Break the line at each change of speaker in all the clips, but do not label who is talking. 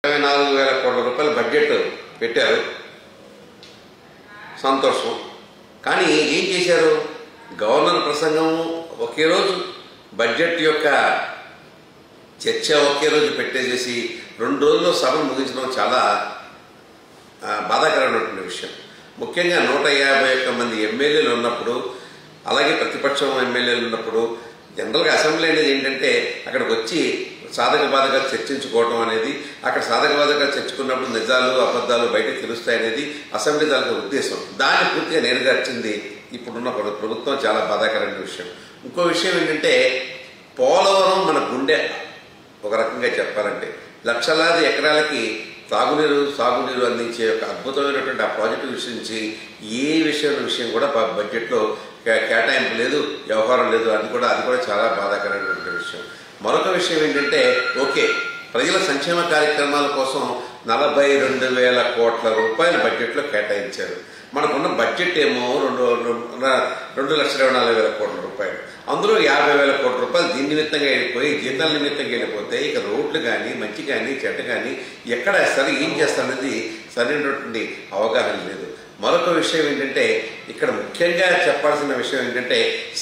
24,000 కోట్ల రూపాయల బడ్జెట్ పెట్టారు. సంతోషం. కానీ ఏం చేశారు? గవర్నర్ ప్రసంగం ఒకే రోజు, బడ్జెట్ యొక్క చర్చ ఒకే రోజు పెట్టేసేసి 2 రోజుల్లో సభను ముగించడం చాలా బాధాకరమైనటువంటి విషయం. ముఖ్యంగా 151 మంది ఎమ్మెల్యేలు ఉన్నప్పుడు, అలాగే ప్రతిపక్షం ఎమ్మెల్యేలు ఉన్నప్పుడు జనరల్గా అసెంబ్లీ అనేది ఏంటంటే అక్కడికి వచ్చి సాధక బాధకాలు చర్చించుకోవడం అనేది, అక్కడ సాధక బాధకాలు చర్చించుకున్నప్పుడు నిజాలు అబద్ధాలు బయటకు తెలుస్తాయనేది అసెంబ్లీ దానికి ఉద్దేశం. దాన్ని పూర్తిగా నేరుగార్చింది ఇప్పుడున్న ప్రభుత్వం. చాలా బాధాకరమైన విషయం. ఇంకో విషయం ఏంటంటే పోలవరం మన గుండె. ఒక రకంగా చెప్పాలంటే లక్షలాది ఎకరాలకి తాగునీరు సాగునీరు అందించే ఒక అద్భుతమైనటువంటి ఆ ప్రాజెక్టు విషయించి ఏ విషయం కూడా బడ్జెట్లో కేటాయింపు లేదు, వ్యవహారం లేదు. అది కూడా చాలా బాధాకరమైనటువంటి విషయం. మరొక విషయం ఏంటంటే ఓకే, ప్రజల సంక్షేమ కార్యక్రమాల కోసం 42,000 కోట్ల రూపాయలు బడ్జెట్లో కేటాయించారు. మనకున్న బడ్జెట్ ఏమో 2,24,000 కోట్ల రూపాయలు. అందులో 50,000 కోట్ల రూపాయలు దీని నిమిత్తంగా వెళ్ళిపోయి, జీతాల నిమిత్తంగా వెళ్ళిపోతే ఇక రోడ్లు కానీ మంచి కానీ చెడ్డ కానీ ఎక్కడ వేస్తారు, ఏం చేస్తారనేది సరైనటువంటి అవగాహన లేదు. మరొక విషయం ఏంటంటే ఇక్కడ ముఖ్యంగా చెప్పాల్సిన విషయం ఏంటంటే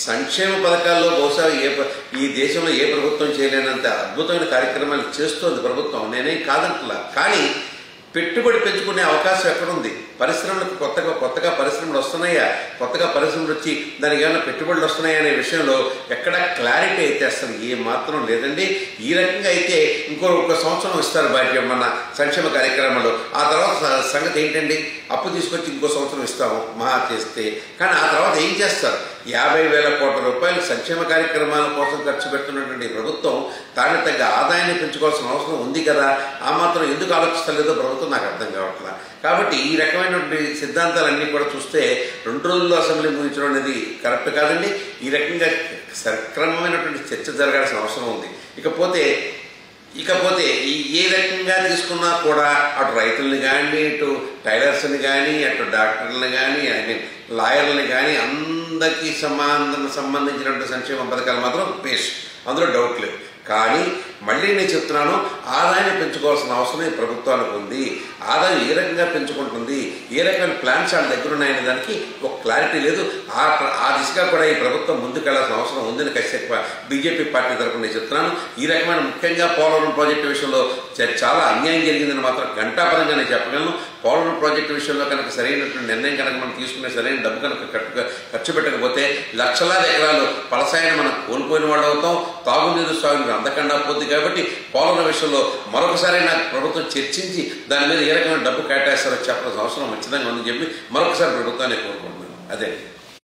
సంక్షేమ పథకాల్లో బహుశా ఈ దేశంలో ఏ ప్రభుత్వం చేయలేనంత అద్భుతమైన కార్యక్రమాలు చేస్తోంది ప్రభుత్వం. నేనేం కాదంటలా. కానీ పెట్టుబడి పెంచుకునే అవకాశం ఎక్కడుంది? పరిశ్రమలకు కొత్తగా పరిశ్రమలు వస్తున్నాయా? కొత్తగా పరిశ్రమలు వచ్చి దానికి ఏమైనా పెట్టుబడులు వస్తున్నాయా అనే విషయంలో ఎక్కడ క్లారిటీ అయితే అసలు ఏ మాత్రం లేదండి. ఈ రకంగా అయితే ఒక సంవత్సరం ఇస్తారు బడ్జెట్ మన సంక్షేమ కార్యక్రమాలు. ఆ తర్వాత సంగతి ఏంటండి? అప్పు తీసుకొచ్చి ఇంకో సంవత్సరం ఇస్తాము మహా చేస్తే. కానీ ఆ తర్వాత ఏం చేస్తారు? 50,000 కోట్ల రూపాయలు సంక్షేమ కార్యక్రమాల కోసం ఖర్చు పెడుతున్నటువంటి ప్రభుత్వం దానికి తగ్గ ఆదాయాన్ని పెంచుకోవాల్సిన అవసరం ఉంది కదా. ఆ మాత్రం ఎందుకు ఆలోచిస్తలేదో ప్రభుత్వం నాకు అర్థం కావట్లా. కాబట్టి ఈ రకమైనటువంటి సిద్ధాంతాలన్నీ కూడా చూస్తే 2 రోజుల్లో అసెంబ్లీ ముగించడం అనేది కరెక్ట్ కాదండి. ఈ రకంగా సక్రమమైనటువంటి చర్చ జరగాల్సిన అవసరం ఉంది. ఇకపోతే ఏ రకంగా తీసుకున్నా కూడా అటు రైతుల్ని కానీ, ఇటు టైలర్స్ని కానీ, అటు డాక్టర్లని కానీ, లాయర్లని కానీ అందరికీ సంబంధించినటువంటి సంక్షేమ పథకాలు మాత్రం బేస్, అందులో డౌట్ లేదు. కానీ మళ్ళీ నేను చెప్తున్నాను, ఆదాయాన్ని పెంచుకోవాల్సిన అవసరం ఈ ప్రభుత్వానికి ఉంది. ఆదాయం ఏ రకంగా పెంచుకుంటుంది, ఏ రకమైన ప్లాన్స్ వాళ్ళ దగ్గర ఉన్నాయనే దానికి ఒక క్లారిటీ లేదు. ఆ దిశగా కూడా ఈ ప్రభుత్వం ముందుకెళ్లాల్సిన అవసరం ఉందని ఖచ్చితంగా బీజేపీ పార్టీ తరఫున నేను చెప్తున్నాను. ఈ రకమైన ముఖ్యంగా పోలవరం ప్రాజెక్టు విషయంలో చాలా అన్యాయం జరిగిందని మాత్రం ఘంటాపరంగా నేను చెప్పగలను. పోలవరం ప్రాజెక్టు విషయంలో కనుక సరైనటువంటి నిర్ణయం కనుక మనం తీసుకునే సరైన డబ్బు కనుక ఖర్చు పెట్టకపోతే లక్షలాది ఎకరాలు పలసాయాన్ని మనం కోల్పోయిన వాళ్ళు అవుతాం. తాగునీరు సాగునీరు అందకుండా పోద్ది. కాబట్టి పోలవరం విషయంలో మరొకసారి నాకు ప్రభుత్వం చర్చించి దాని మీద ఏ రకమైన డబ్బు కేటాయిస్తారో చెప్పాల్సిన అవసరం ఖచ్చితంగా ఉందని చెప్పి మరొకసారి ప్రభుత్వాన్ని కోరుకుంటున్నాను. అదే